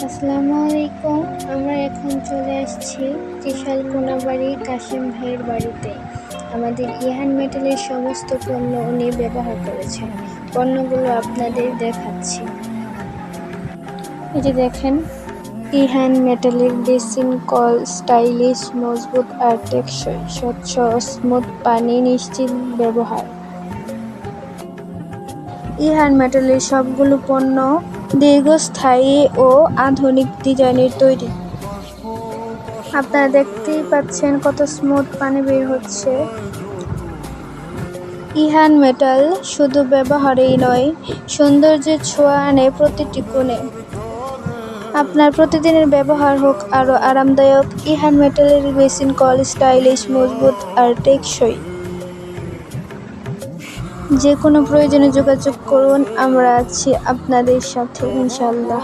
আসসালামু আলাইকুম। আমরা এখন চলে আসছি ত্রিশাল কোনাবাড়ি কাশেম ভাইয়ের বাড়িতে। আমাদের ইহান মেটালের সমস্ত পণ্য উনি ব্যবহার করেছেন। পণ্যগুলো আপনাদের দেখাচ্ছি। এই যে দেখেন, ইহান মেটালের বেসিন কল স্টাইলিশ, মজবুত আর টেকসই, স্বচ্ছ ও স্মুথ পানি নিশ্চিত ব্যবহার। ইহান মেটালের সবগুলো পণ্য দীর্ঘস্থায়ী ও আধুনিক ডিজাইনের তৈরি। আপনারা দেখতেই পাচ্ছেন কত স্মুথ পানি বের হচ্ছে। ইহান মেটাল শুধু ব্যবহারেই নয়, সৌন্দর্যের ছোঁয়া আনে প্রতিটি কোণে। আপনার প্রতিদিনের ব্যবহার হোক আরও আরামদায়ক। ইহান মেটালের বেসিন কল স্টাইলিশ, মজবুত আর টেকসই। যে কোনো প্রয়োজনে যোগাযোগ করুন, আমরা আছি আপনাদের সাথে ইনশাআল্লাহ।